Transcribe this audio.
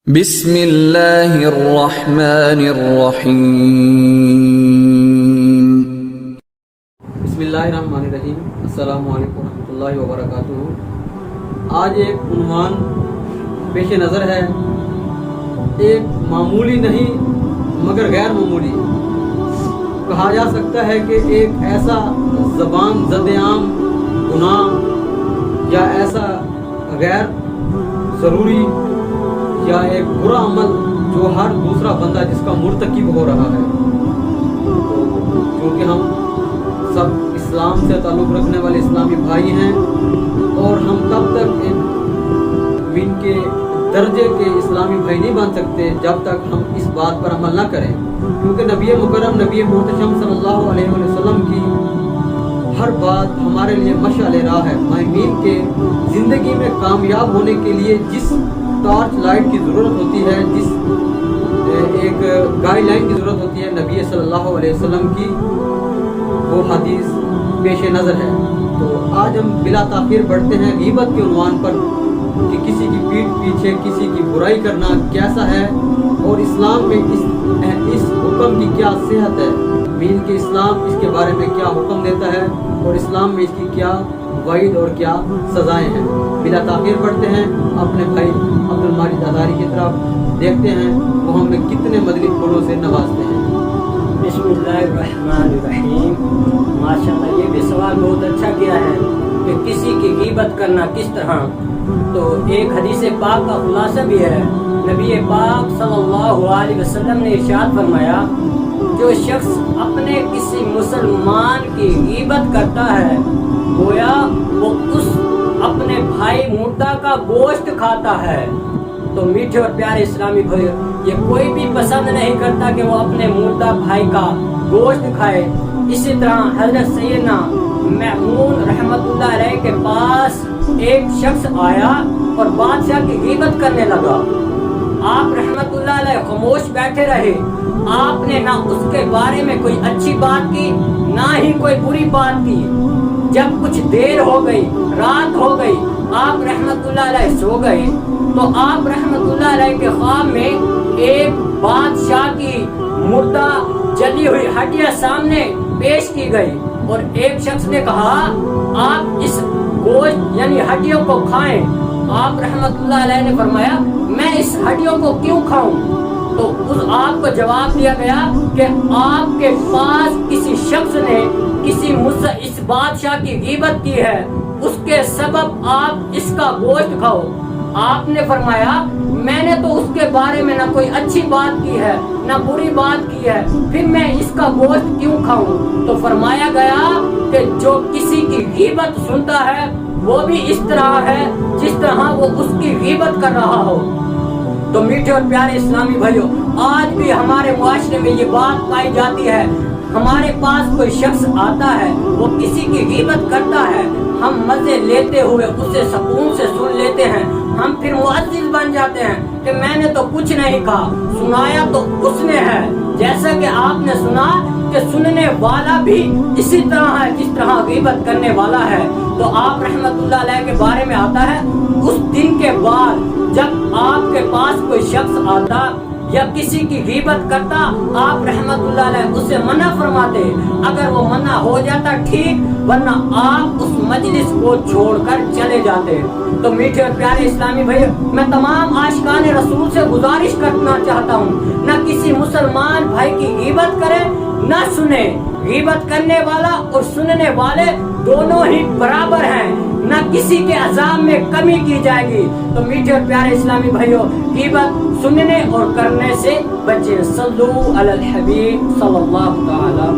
بسم اللہ الرحمن الرحیم۔ بسم اللہ الرحمن الرحیم۔ السلام علیکم ورحمۃ اللہ وبرکاتہ۔ آج ایک عنوان پیش نظر ہے، ایک معمولی نہیں مگر غیر معمولی، کہا جا سکتا ہے کہ ایک ایسا زبان زد عام گناہ یا ایسا غیر ضروری یا ایک برا عمل جو ہر دوسرا بندہ جس کا مرتکب ہو رہا ہے، تو کیونکہ ہم سب اسلام سے تعلق رکھنے والے اسلامی بھائی ہیں اور ہم تب تک ان کے درجے کے اسلامی بھائی نہیں بن سکتے جب تک ہم اس بات پر عمل نہ کریں، کیونکہ نبی مکرم نبی محتشم صلی اللہ علیہ وسلم کی ہر بات ہمارے لیے مشعل راہ ہے۔ مؤمن کے زندگی میں کامیاب ہونے کے لیے جس ٹارچ لائٹ کی ضرورت ہوتی ہے، جس ایک گائیڈ لائن کی ضرورت ہوتی ہے، نبی صلی اللہ علیہ وسلم کی وہ حدیث پیش نظر ہے۔ تو آج ہم بلا تاخیر بڑھتے ہیں غیبت کے عنوان پر کہ کسی کی پیٹھ پیچھے کسی کی برائی کرنا کیسا ہے اور اسلام میں اس حکم کی کیا صحت ہے، دین کے اسلام اس کے بارے میں کیا حکم دیتا ہے اور اسلام میں اس کی کیا وعید اور کیا سزائیں ہیں۔ بلا تاخیر بڑھتے ہیں، اپنے بھائی عبد الماجد ازہری کی طرف دیکھتے ہیں، وہ ہمیں کتنے مدنی پھولوں سے نوازتے ہیں۔ بسم اللہ الرحمن الرحیم۔ ماشاءاللہ، یہ بھی سوال بہت اچھا کیا ہے کہ کسی کی غیبت کرنا کس طرح۔ تو ایک حدیث پاک کا خلاصہ بھی ہے، نبی پاک صلی اللہ علیہ وسلم نے ارشاد فرمایا، جو شخص اپنے کسی مسلمان کی غیبت کرتا ہے گویا وہ اس اپنے بھائی مردہ کا گوشت کھاتا ہے۔ تو میٹھے اور پیارے اسلامی بھائی، یہ کوئی بھی پسند نہیں کرتا کہ وہ اپنے مردہ بھائی کا گوشت کھائے۔ اسی طرح حضرت سیدنا مأمون رحمت اللہ علیہ کے پاس ایک شخص آیا اور بادشاہ کی غیبت کرنے لگا۔ آپ رحمت اللہ علیہ خاموش بیٹھے رہے، آپ نے نہ اس کے بارے میں کوئی اچھی بات کی نہ ہی کوئی بری بات کی۔ جب کچھ دیر ہو گئی، رات ہو گئی، آپ رحمت اللہ علیہ سو گئے، تو آپ رحمت اللہ علیہ کے خواب میں ایک بادشاہ کی مردہ جلی ہوئی ہڈیاں سامنے پیش کی گئی اور ایک شخص نے کہا آپ اس گوشت یعنی ہڈیوں کو کھائیں۔ آپ رحمت اللہ علیہ نے فرمایا میں اس ہڈیوں کو کیوں کھاؤں؟ تو آپ کو جواب دیا گیا کہ آپ کے پاس کسی شخص نے اس بادشاہ کی غیبت کی ہے، اس کے سبب آپ اس کا گوشت کھاؤ۔ آپ نے فرمایا میں نے تو اس کے بارے میں نہ کوئی اچھی بات کی ہے نہ بری بات کی ہے، پھر میں اس کا گوشت کیوں کھاؤں؟ تو فرمایا گیا کہ جو کسی کی غیبت سنتا ہے وہ بھی اس طرح ہے جس طرح وہ اس کی غیبت کر رہا ہو۔ تو میٹھے اور پیارے اسلامی بھائیوں، آج بھی ہمارے معاشرے میں یہ بات پائی جاتی ہے، ہمارے پاس کوئی شخص آتا ہے، وہ کسی کی غیبت کرتا ہے، ہم مزے لیتے ہوئے اسے سکون سے سن لیتے ہیں، ہم پھر معزز بن جاتے ہیں کہ میں نے تو کچھ نہیں کہا، سنایا تو اس نے ہے۔ جیسا کہ آپ نے سنا کہ سننے والا بھی اسی طرح ہے جس طرح غیبت کرنے والا ہے۔ تو آپ رحمت اللہ علیہ کے بارے میں آتا ہے، اس دن کے بعد جب آپ کے پاس کوئی شخص آتا یا کسی کی غیبت کرتا، آپ رحمت اللہ علیہ اسے منع فرماتے، اگر وہ منع ہو جاتا ٹھیک، ورنہ آپ اس مجلس کو چھوڑ کر چلے جاتے۔ تو میٹھے اور پیارے اسلامی بھائی، میں تمام عاشقان رسول سے گزارش کرنا چاہتا ہوں، نہ کسی مسلمان بھائی کی غیبت کرے نہ سنے۔ غیبت کرنے والا اور سننے والے دونوں ہی برابر ہیں، نہ کسی کے عذاب میں کمی کی جائے گی۔ تو میٹھے اور پیارے اسلامی بھائیوں، غیبت سننے اور کرنے سے بچیں۔ صلو علی الحبیب صلی اللہ تعالی